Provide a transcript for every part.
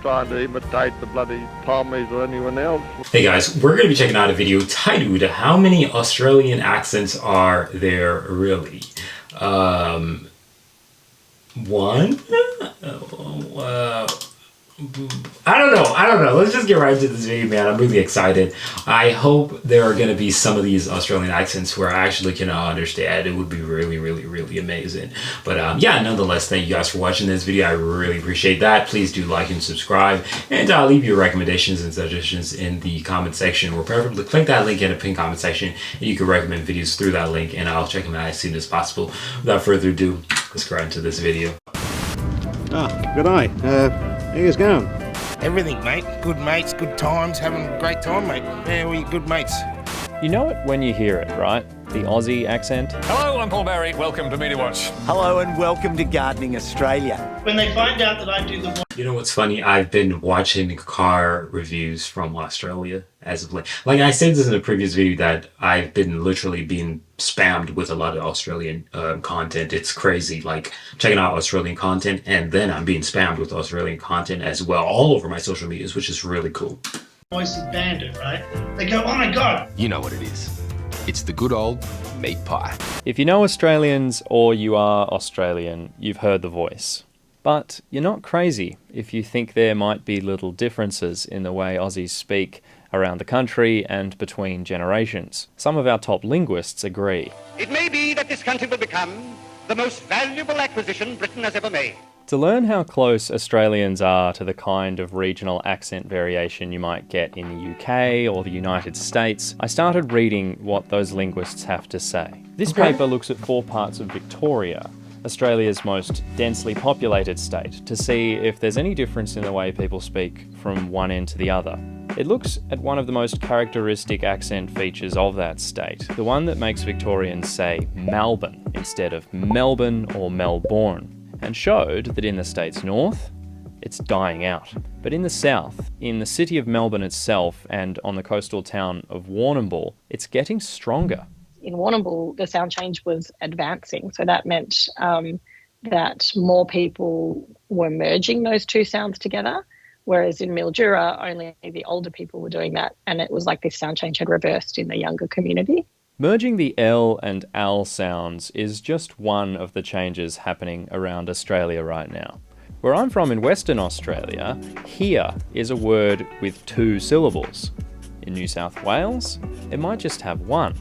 Trying to imitate the bloody Pommies or anyone else. Hey guys, we're going to be checking out a video titled How Many Australian Accents Are There Really? One? I don't know. Let's just get right into this video, man. I'm really excited. I hope there are going to be some of these Australian accents where I actually can understand. It would be really amazing. But yeah, nonetheless, thank you guys for watching this video. I really appreciate that. Please do like and subscribe. And leave your recommendations and suggestions in the comment section, or preferably click that link in the pinned comment section and you can recommend videos through that link and I'll check them out as soon as possible. Without further ado, let's get right into this video. Good day. How you going? Everything, mate. Good mates, good times, having a great time, mate. Yeah, we good mates. You know it when you hear it, right? The Aussie accent. Hello, I'm Paul Barry. Welcome to Media Watch. Hello and welcome to Gardening Australia. When they find out that I do the... You know what's funny? I've been watching car reviews from Australia as of late. Like I said this in a previous video that I've been literally being spammed with a lot of Australian content. It's crazy. Like checking out Australian content and then I'm being spammed with Australian content as well all over my social medias, which is really cool. Voice of Bandit, right? They go, oh my God. You know what it is. It's the good old meat pie. If you know Australians or you are Australian, you've heard the voice. But you're not crazy if you think there might be little differences in the way Aussies speak around the country and between generations. Some of our top linguists agree. It may be that this country will become the most valuable acquisition Britain has ever made. To learn how close Australians are to the kind of regional accent variation you might get in the UK or the United States, I started reading what those linguists have to say. This paper looks at 4 parts of Victoria, Australia's most densely populated state, to see if there's any difference in the way people speak from one end to the other. It looks at one of the most characteristic accent features of that state, the one that makes Victorians say Melbourne instead of Melbourne or Melbourne, and showed that in the state's north, it's dying out. But in the south, in the city of Melbourne itself and on the coastal town of Warrnambool, it's getting stronger. In Warrnambool, the sound change was advancing, so that meant that more people were merging those two sounds together, whereas in Mildura, only the older people were doing that, and it was like this sound change had reversed in the younger community. Merging the L and L sounds is just one of the changes happening around Australia right now. Where I'm from in Western Australia, here is a word with 2 syllables. In New South Wales, it might just have 1.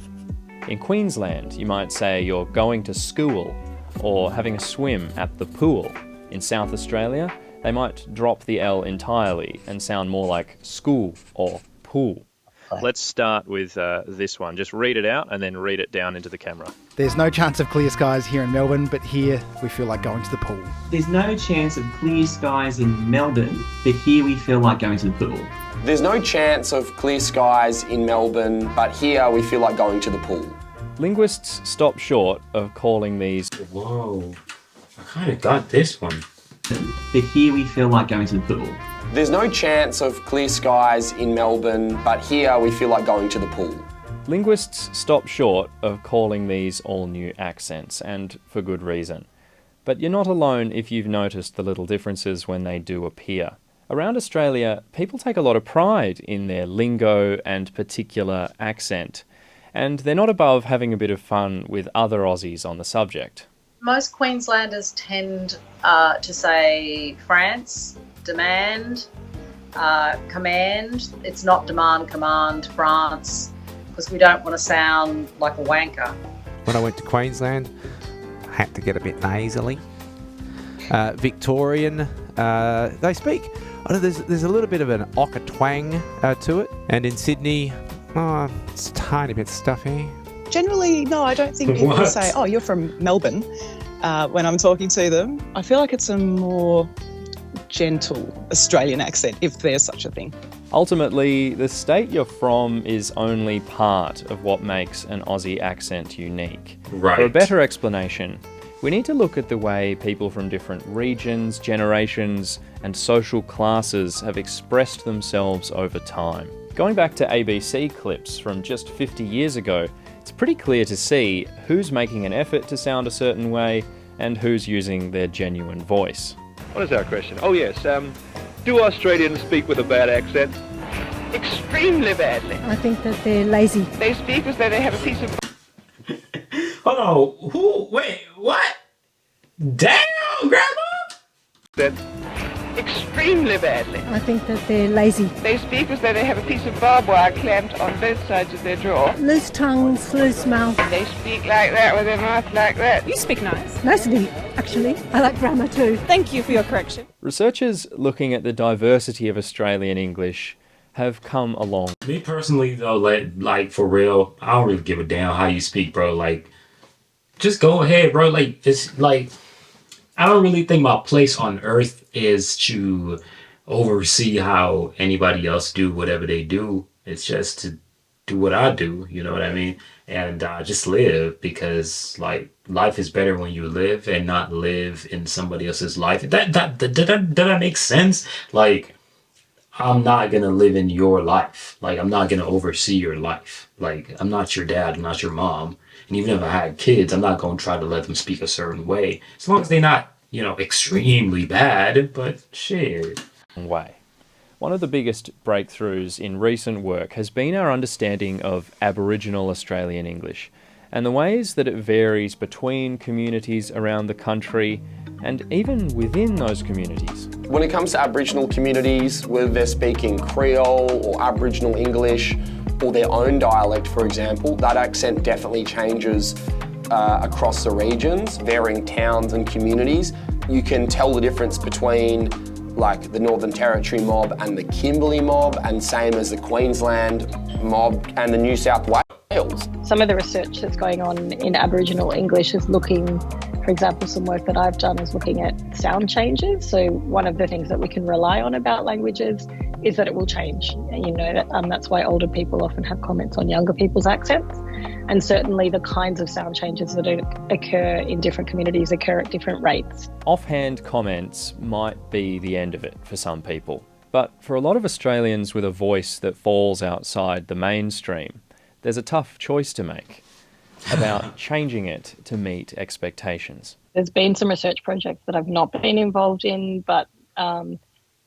In Queensland, you might say you're going to school or having a swim at the pool. In South Australia, they might drop the L entirely and sound more like school or pool. Let's start with this one. Just read it out and then read it down into the camera. There's no chance of clear skies here in Melbourne, but here we feel like going to the pool. There's no chance of clear skies in Melbourne, but here we feel like going to the pool. There's no chance of clear skies in Melbourne, but here we feel like going to the pool. Linguists stop short of calling these... Whoa, I kind of got this one. But here we feel like going to the pool. There's no chance of clear skies in Melbourne, but here we feel like going to the pool. Linguists stop short of calling these all new accents, and for good reason. But you're not alone if you've noticed the little differences when they do appear. Around Australia, people take a lot of pride in their lingo and particular accent, and they're not above having a bit of fun with other Aussies on the subject. Most Queenslanders tend to say France, demand, command. It's not demand, command, France, because we don't want to sound like a wanker. When I went to Queensland, I had to get a bit nasally. Victorian, they speak, there's a little bit of an ochre twang to it. And in Sydney, it's a tiny bit stuffy. Generally, no, I don't think people say, oh, you're from Melbourne, when I'm talking to them. I feel like it's a more gentle Australian accent, if there's such a thing. Ultimately, the state you're from is only part of what makes an Aussie accent unique. Right. For a better explanation, we need to look at the way people from different regions, generations, and social classes have expressed themselves over time. Going back to ABC clips from just 50 years ago, it's pretty clear to see who's making an effort to sound a certain way and who's using their genuine voice. What is our question? Oh yes, Do Australians speak with a bad accent? Extremely badly. I think that they're lazy. They speak as though they have a piece of... Hold on. Who? Wait, what? Damn, Grandma! That Extremely badly. I think that they're lazy. They speak as though they have a piece of barbed wire clamped on both sides of their jaw. Loose tongues, loose mouth. They speak like that with their mouth like that. You speak nice. Nicely, actually. I like grammar too. Thank you for your correction. Researchers looking at the diversity of Australian English have come along. Me personally, though, like for real, I don't really give a damn how you speak, bro. Like, just go ahead, bro. Like, it's like, I don't really think my place on earth is to oversee how anybody else do whatever they do. It's just to do what I do, you know what I mean? And just live, because like life is better when you live and not live in somebody else's life. Did that make sense? Like, I'm not gonna live in your life. Like, I'm not gonna oversee your life. Like, I'm not your dad, I'm not your mom. And even if I had kids, I'm not gonna try to let them speak a certain way. As long as they're not, you know, extremely bad, but shit. Way. One of the biggest breakthroughs in recent work has been our understanding of Aboriginal Australian English and the ways that it varies between communities around the country and even within those communities. When it comes to Aboriginal communities, whether they're speaking Creole or Aboriginal English or their own dialect, for example, that accent definitely changes across the regions, varying towns and communities. You can tell the difference between like the Northern Territory mob and the Kimberley mob, and same as the Queensland mob and the New South Wales. Some of the research that's going on in Aboriginal English is looking, for example, some work that I've done is looking at sound changes. So one of the things that we can rely on about languages is that it will change. You know, that's why older people often have comments on younger people's accents. And certainly the kinds of sound changes that occur in different communities occur at different rates. Offhand comments might be the end of it for some people. But for a lot of Australians with a voice that falls outside the mainstream, there's a tough choice to make about changing it to meet expectations. There's been some research projects that I've not been involved in, but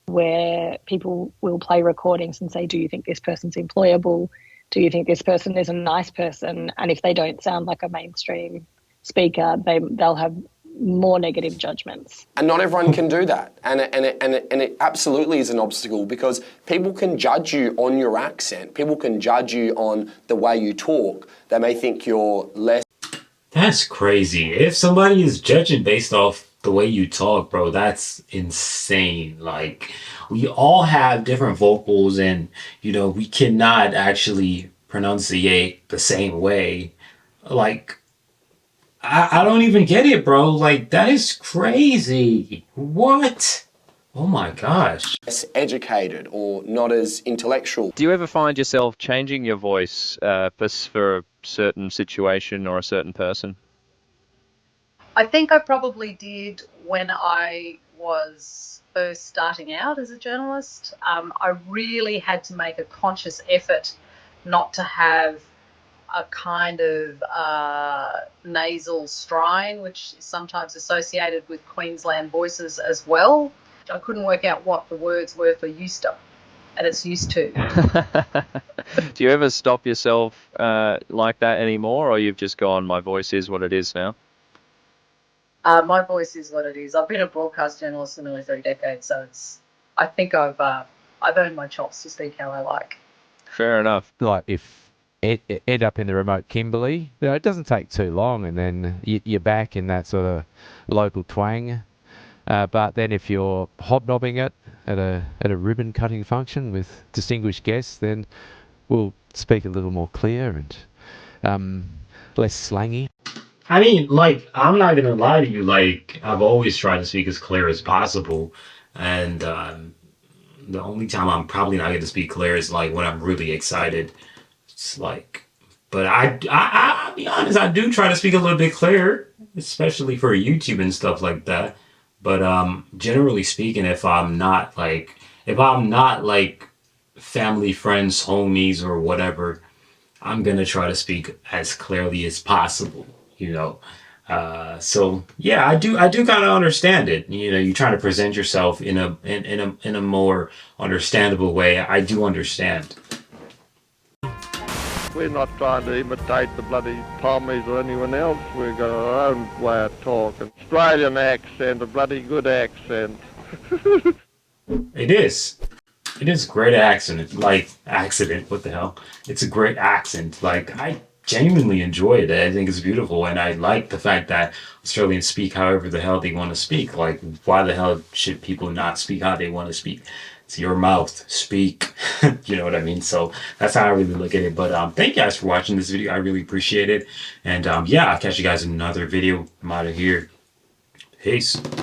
where people will play recordings and say, do you think this person's employable? Do you think this person is a nice person? And if they don't sound like a mainstream speaker, they'll have more negative judgments. And not everyone can do that. And it absolutely is an obstacle, because people can judge you on your accent. People can judge you on the way you talk. They may think you're less... That's crazy. If somebody is judging based off the way you talk, bro, that's insane. Like, we all have different vocals, and, you know, we cannot actually pronunciate the same way. Like, I don't even get it, bro. Like, that is crazy. What? Oh my gosh. Less educated or not as intellectual. Do you ever find yourself changing your voice for a certain situation or a certain person? I think I probably did when I was first starting out as a journalist. I really had to make a conscious effort not to have a kind of nasal strain, which is sometimes associated with Queensland voices as well. I couldn't work out what the words were for used to, and it's used to. Do you ever stop yourself like that anymore, or you've just gone, my voice is what it is now? My voice is what it is. I've been a broadcast journalist for nearly 3 decades, so I think I've earned my chops to speak how I like. Fair enough. Like if end up in the remote Kimberley, you know, it doesn't take too long, and then you're back in that sort of local twang. But then if you're hobnobbing it at a ribbon cutting function with distinguished guests, then we'll speak a little more clear and less slangy. I mean, like, I'm not gonna lie to you, like, I've always tried to speak as clear as possible, and the only time I'm probably not gonna speak clear is like when I'm really excited. It's like, but I'll be honest, I do try to speak a little bit clearer, especially for YouTube and stuff like that. But generally speaking, if I'm not like family, friends, homies, or whatever, I'm gonna try to speak as clearly as possible, you know. So yeah, I do kind of understand it. You know, you're trying to present yourself in a more understandable way. I do understand. We're not trying to imitate the bloody Pommies or anyone else. We've got our own way of talking. Australian accent, a bloody good accent. It is. It is a great accent. Like, accident, what the hell? It's a great accent. Like, I genuinely enjoy it. I think it's beautiful, and I like the fact that Australians speak however the hell they want to speak. Like, why the hell should people not speak how they want to speak? It's your mouth. Speak. You know what I mean? So that's how I really look at it. But thank you guys for watching this video. I really appreciate it. And yeah, I'll catch you guys in another video. I'm out of here. Peace.